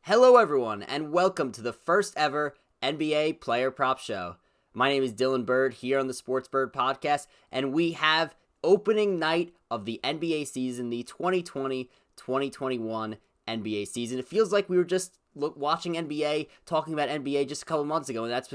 Hello everyone, and welcome to the first ever NBA Player Prop Show. My name is Burd here on the Sports Burd podcast, and we have opening night of the NBA season, the 2020-2021 NBA season. It feels like we were just watching NBA, talking about NBA just a couple months ago, and that's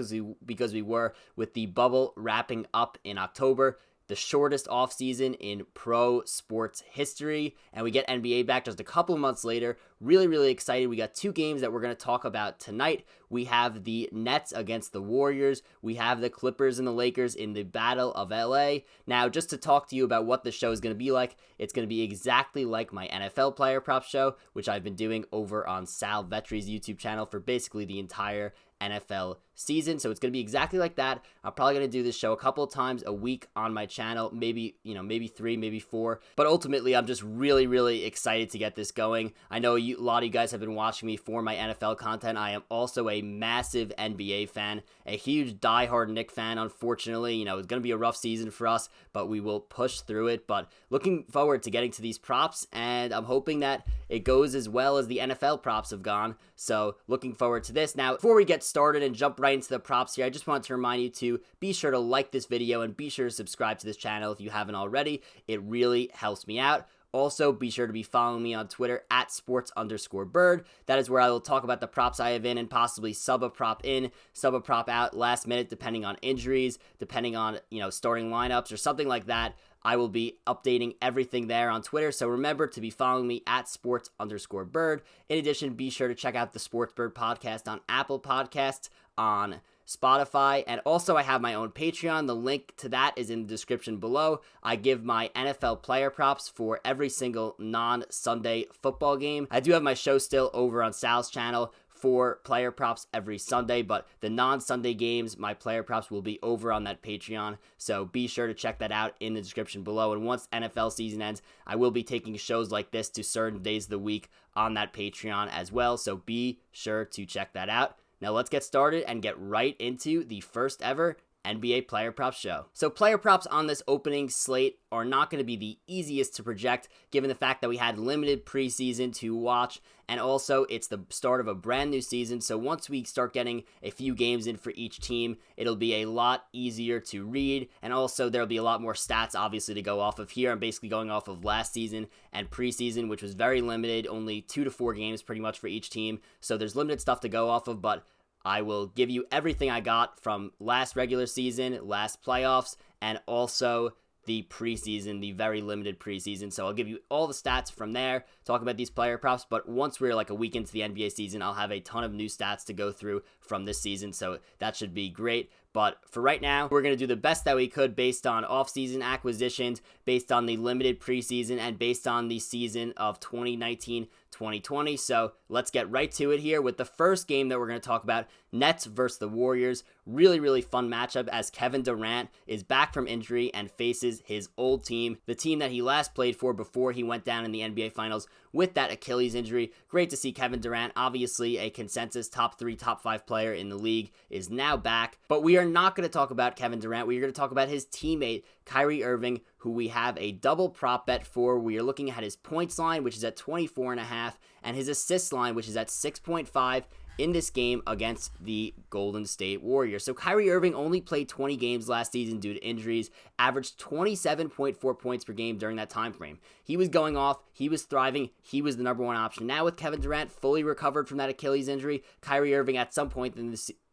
because we were with the bubble wrapping up in October. The shortest offseason in pro sports history, and we get NBA back just a couple months later. Really excited. We got two games that we're going to talk about tonight. We have the Nets against the Warriors. We have the Clippers and the Lakers in the Battle of LA. Now, just to talk to you about what the show is going to be like, it's going to be exactly like my NFL player prop show, which I've been doing over on Sal Vetri's YouTube channel for basically the entire NFL season. So it's going to be exactly like that. I'm probably going to do this show a couple of times a week on my channel, maybe 3, maybe 4. But ultimately, I'm just really excited to get this going. I know a lot of you guys have been watching me for my NFL content. I am also a massive NBA fan, a huge diehard Knick fan. Unfortunately, it's going to be a rough season for us, but we will push through it. But looking forward to getting to these props, and I'm hoping that it goes as well as the NFL props have gone. So looking forward to this. Now, before we get started and jump right into the props here, I just want to remind you to be sure to like this video and be sure to subscribe to this channel if you haven't already. It really helps me out. Also, be sure to be following me on Twitter at sports_bird. That is where I will talk about the props I have in and possibly sub a prop in, sub a prop out last minute, depending on injuries, depending on, starting lineups or something like that. I will be updating everything there on Twitter, so remember to be following me at sports_bird. In addition, be sure to check out the Sports Bird podcast on Apple Podcasts, on Spotify, and also I have my own Patreon. The link to that is in the description below. I give my NFL player props for every single non-Sunday football game. I do have my show still over on Sal's channel for player props every Sunday, but the non-Sunday games, my player props will be over on that Patreon, so be sure to check that out in the description below. And once NFL season ends, I will be taking shows like this to certain days of the week on that Patreon as well, so be sure to check that out. Now let's get started and get right into the first ever NBA Player Props show. So player props on this opening slate are not going to be the easiest to project given the fact that we had limited preseason to watch, and also it's the start of a brand new season. So once we start getting a few games in for each team, it'll be a lot easier to read, and also there'll be a lot more stats obviously to go off of here. I'm basically going off of last season and preseason, which was very limited, only 2 to 4 games pretty much for each team. So there's limited stuff to go off of, but I will give you everything I got from last regular season, last playoffs, and also the preseason, the very limited preseason. So I'll give you all the stats from there, talk about these player props, but once we're like a week into the NBA season, I'll have a ton of new stats to go through from this season, so that should be great. But for right now, we're going to do the best that we could based on offseason acquisitions, based on the limited preseason, and based on the season of 2019-2020. So let's get right to it here with the first game that we're going to talk about, Nets versus the Warriors. Really fun matchup as Kevin Durant is back from injury and faces his old team, the team that he last played for before he went down in the NBA Finals with that Achilles injury. Great to see Kevin Durant, obviously a consensus top 3, top 5 player in the league, is now back. But we are not going to talk about Kevin Durant. We are going to talk about his teammate, Kyrie Irving, who we have a double prop bet for. We are looking at his points line, which is at 24.5, and his assists line, which is at 6.5. in this game against the Golden State Warriors. So Kyrie Irving only played 20 games last season due to injuries, averaged 27.4 points per game during that time frame. He was going off, he was thriving, he was the number one option. Now with Kevin Durant fully recovered from that Achilles injury, Kyrie Irving at some point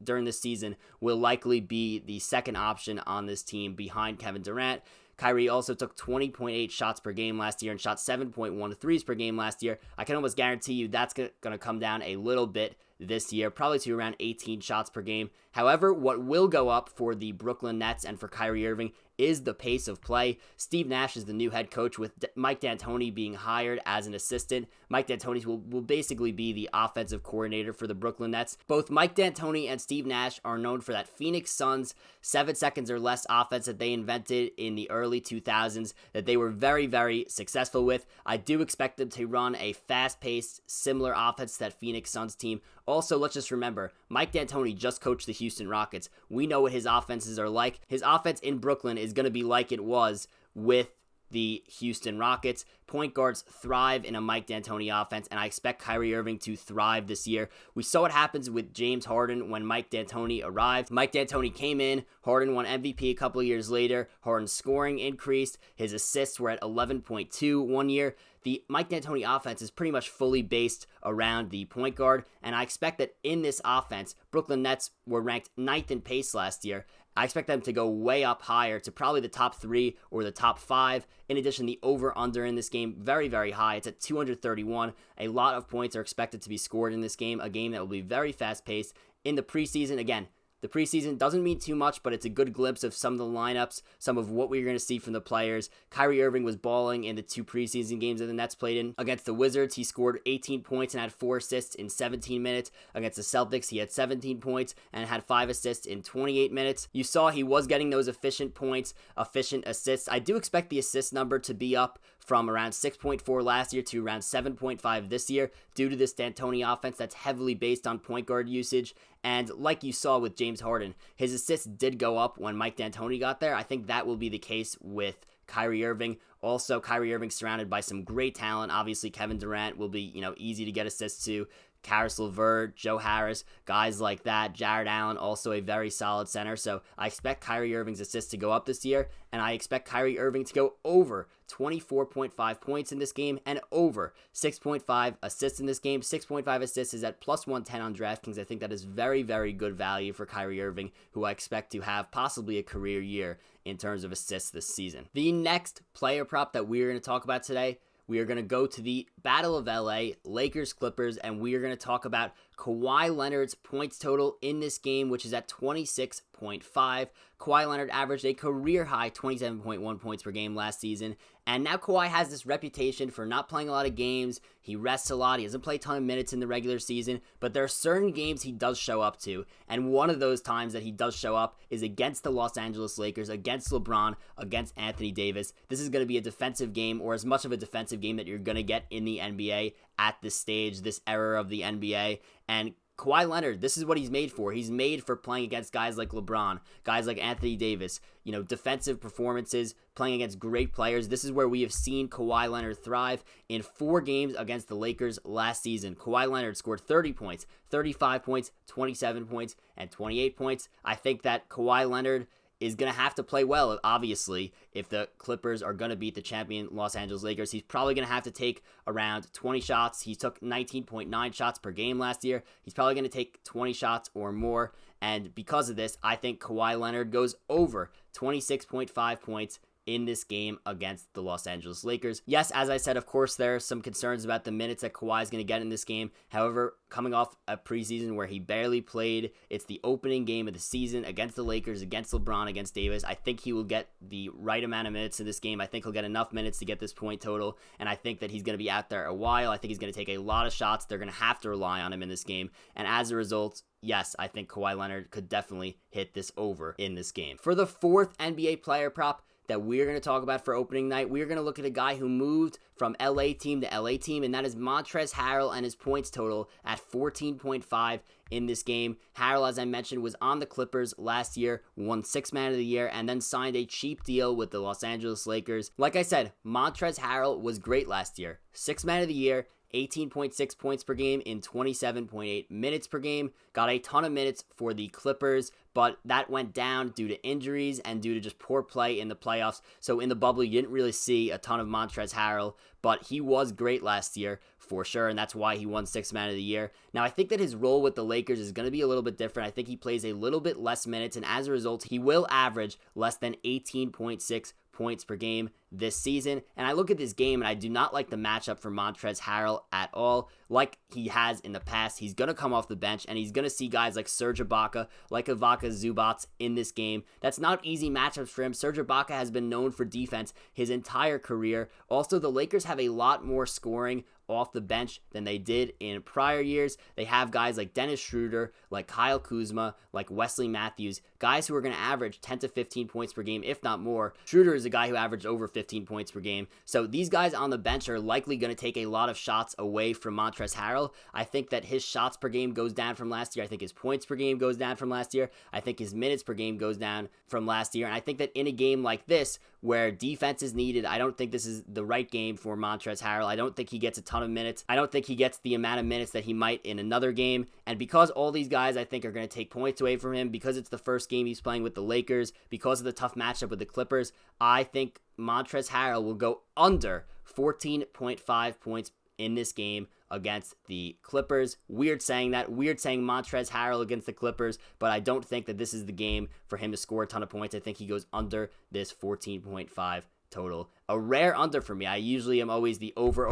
during this season will likely be the second option on this team behind Kevin Durant. Kyrie also took 20.8 shots per game last year and shot 7.1 threes per game last year. I can almost guarantee you that's going to come down a little bit this year, probably to around 18 shots per game. However, what will go up for the Brooklyn Nets and for Kyrie Irving is the pace of play. Steve Nash is the new head coach with Mike D'Antoni being hired as an assistant. Mike D'Antoni will basically be the offensive coordinator for the Brooklyn Nets. Both Mike D'Antoni and Steve Nash are known for that Phoenix Suns 7 seconds or less offense that they invented in the early 2000s that they were very successful with. I do expect them to run a fast-paced, similar offense to that Phoenix Suns team. Also, let's just remember, Mike D'Antoni just coached the Houston Rockets. We know what his offenses are like. His offense in Brooklyn is going to be like it was with the Houston Rockets. Point guards thrive in a Mike D'Antoni offense, and I expect Kyrie Irving to thrive this year. We saw what happens with James Harden when Mike D'Antoni arrived. Mike D'Antoni came in, Harden won MVP a couple of years later, Harden's scoring increased, his assists were at 11.2 one year. The Mike D'Antoni offense is pretty much fully based around the point guard, and I expect that in this offense, Brooklyn Nets were ranked 9th in pace last year. I expect them to go way up higher to probably the top 3 or the top 5. In addition, the over-under in this game, very, very high. It's at 231. A lot of points are expected to be scored in this game, a game that will be very fast-paced. In the preseason, again, the preseason doesn't mean too much, but it's a good glimpse of some of the lineups, some of what we're going to see from the players. Kyrie Irving was balling in the 2 preseason games that the Nets played in. Against the Wizards, he scored 18 points and had 4 assists in 17 minutes. Against the Celtics, he had 17 points and had 5 assists in 28 minutes. You saw he was getting those efficient points, efficient assists. I do expect the assist number to be up from around 6.4 last year to around 7.5 this year due to this D'Antoni offense that's heavily based on point guard usage. And like you saw with James Harden, his assists did go up when Mike D'Antoni got there. I think that will be the case with Kyrie Irving. Also, Kyrie Irving surrounded by some great talent. Obviously, Kevin Durant will be, easy to get assists to. Karis LeVert, Joe Harris, guys like that. Jared Allen, also a very solid center. So I expect Kyrie Irving's assists to go up this year, and I expect Kyrie Irving to go over 24.5 points in this game and over 6.5 assists in this game. 6.5 assists is at plus 110 on DraftKings. I think that is very, very good value for Kyrie Irving, who I expect to have possibly a career year in terms of assists this season. The next player prop that we're going to talk about today, we are going to go to the Battle of LA, Lakers Clippers, and we are going to talk about Kawhi Leonard's points total in this game, which is at 26.5. Kawhi Leonard averaged a career-high 27.1 points per game last season, and now Kawhi has this reputation for not playing a lot of games. He rests a lot. He doesn't play a ton of minutes in the regular season, but there are certain games he does show up to, and one of those times that he does show up is against the Los Angeles Lakers, against LeBron, against Anthony Davis. This is going to be a defensive game, or as much of a defensive game that you're going to get in the NBA at this stage, this era of the NBA, and Kawhi Leonard, this is what he's made for. He's made for playing against guys like LeBron, guys like Anthony Davis, defensive performances, playing against great players. This is where we have seen Kawhi Leonard thrive. In 4 games against the Lakers last season, Kawhi Leonard scored 30 points, 35 points, 27 points, and 28 points. I think that Kawhi Leonard is going to have to play well, obviously, if the Clippers are going to beat the champion Los Angeles Lakers. He's probably going to have to take around 20 shots. He took 19.9 shots per game last year. He's probably going to take 20 shots or more, and because of this, I think Kawhi Leonard goes over 26.5 points in this game against the Los Angeles Lakers. Yes, as I said, of course, there are some concerns about the minutes that Kawhi is going to get in this game. However, coming off a preseason where he barely played, it's the opening game of the season against the Lakers, against LeBron, against Davis. I think he will get the right amount of minutes in this game. I think he'll get enough minutes to get this point total, and I think that he's going to be out there a while. I think he's going to take a lot of shots. They're going to have to rely on him in this game, and as a result, yes, I think Kawhi Leonard could definitely hit this over in this game. For the 4th NBA player prop that we're going to talk about for opening night, we're going to look at a guy who moved from LA team to LA team, and that is Montrezl Harrell and his points total at 14.5 in this game. Harrell, as I mentioned, was on the Clippers last year, won 6th Man of the Year, and then signed a cheap deal with the Los Angeles Lakers. Like I said, Montrezl Harrell was great last year. 6th Man of the Year, 18.6 points per game in 27.8 minutes per game. Got a ton of minutes for the Clippers, but that went down due to injuries and due to just poor play in the playoffs. So in the bubble, you didn't really see a ton of Montrezl Harrell, but he was great last year for sure, and that's why he won 6th Man of the Year. Now, I think that his role with the Lakers is going to be a little bit different. I think he plays a little bit less minutes, and as a result, he will average less than 18.6 points per game this season. And I look at this game and I do not like the matchup for Montrezl Harrell at all. Like he has in the past, he's going to come off the bench and he's going to see guys like Serge Ibaka, like Ivica Zubac in this game. That's not easy matchups for him. Serge Ibaka has been known for defense his entire career. Also, the Lakers have a lot more scoring off the bench than they did in prior years. They have guys like Dennis Schroeder, like Kyle Kuzma, like Wesley Matthews, guys who are going to average 10 to 15 points per game, if not more. Schroeder is a guy who averaged over 15 points per game. So these guys on the bench are likely going to take a lot of shots away from Montrezl Harrell. I think that his shots per game goes down from last year. I think his points per game goes down from last year. I think his minutes per game goes down from last year. And I think that in a game like this, where defense is needed, I don't think this is the right game for Montrezl Harrell. I don't think he gets a ton of minutes. I don't think he gets the amount of minutes that he might in another game. And because all these guys, I think, are going to take points away from him, because it's the first game he's playing with the Lakers, because of the tough matchup with the Clippers, I think Montrezl Harrell will go under 14.5 points in this game against the Clippers. Weird saying Montrezl Harrell against the Clippers, but I don't think that this is the game for him to score a ton of points. I think he goes under this 14.5 total. A rare under for me. I usually am always the over,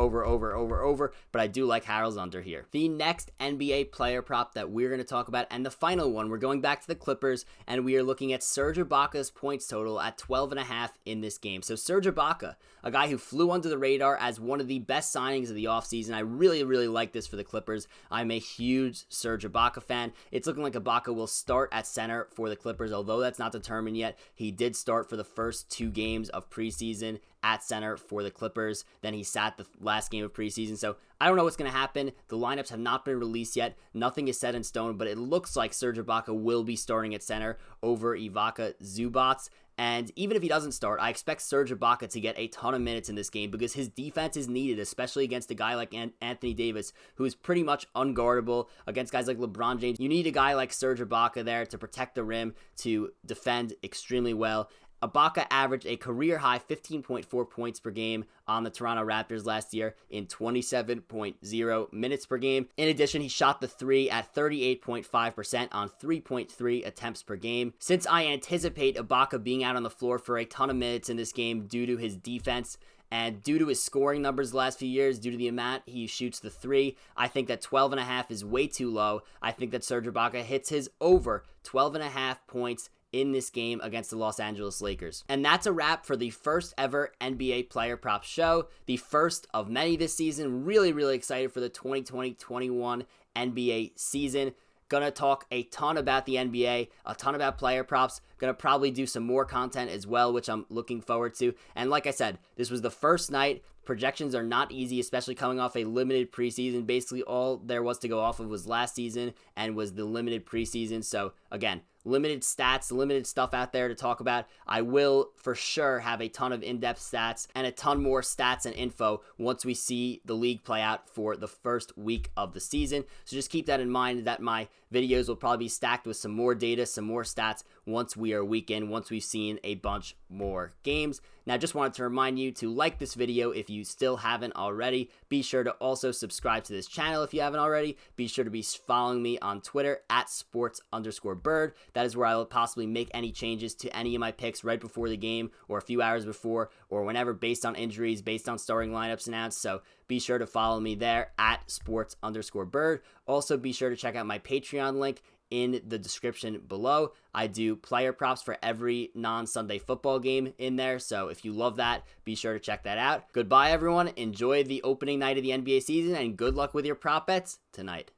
but I do like Harrell's under here. The next NBA player prop that we're going to talk about, and the final one, we're going back to the Clippers, and we are looking at Serge Ibaka's points total at 12.5 in this game. So Serge Ibaka, a guy who flew under the radar as one of the best signings of the offseason. I really like this for the Clippers. I'm a huge Serge Ibaka fan. It's looking like Ibaka will start at center for the Clippers, although that's not determined yet. He did start for the first 2 games of preseason at center for the Clippers. Then he sat the last game of preseason. So I don't know what's going to happen. The lineups have not been released yet. Nothing is set in stone, but it looks like Serge Ibaka will be starting at center over Ivica Zubac. And even if he doesn't start, I expect Serge Ibaka to get a ton of minutes in this game because his defense is needed, especially against a guy like Anthony Davis, who is pretty much unguardable against guys like LeBron James. You need a guy like Serge Ibaka there to protect the rim, to defend extremely well. Ibaka averaged a career-high 15.4 points per game on the Toronto Raptors last year in 27.0 minutes per game. In addition, he shot the 3 at 38.5% on 3.3 attempts per game. Since I anticipate Ibaka being out on the floor for a ton of minutes in this game due to his defense and due to his scoring numbers the last few years, due to the amount he shoots the 3, I think that 12.5 is way too low. I think that Serge Ibaka hits his over 12.5 points in this game against the Los Angeles Lakers. And that's a wrap for the first ever NBA player prop show, the first of many this season. Really excited for the 2020-21 NBA season. Gonna talk a ton about the NBA, a ton about player props. Gonna probably do some more content as well, which I'm looking forward to. And like I said, this was the first night. Projections are not easy, especially coming off a limited preseason. Basically, all there was to go off of was last season and was the limited preseason. So again, limited stats, limited stuff out there to talk about. I will for sure have a ton of in-depth stats and a ton more stats and info once we see the league play out for the first week of the season. So just keep that in mind that my videos will probably be stacked with some more data, some more stats once we are a week in, once we've seen a bunch more games. Now, just wanted to remind you to like this video if you still haven't already. Be sure to also subscribe to this channel if you haven't already. Be sure to be following me on Twitter at sports_Burd. That is where I will possibly make any changes to any of my picks right before the game or a few hours before or whenever, based on injuries, based on starting lineups announced. So be sure to follow me there at sports_Burd. Also, be sure to check out my Patreon link in the description below. I do player props for every non-Sunday football game in there, so if you love that, be sure to check that out. Goodbye, everyone. Enjoy the opening night of the NBA season, and good luck with your prop bets tonight.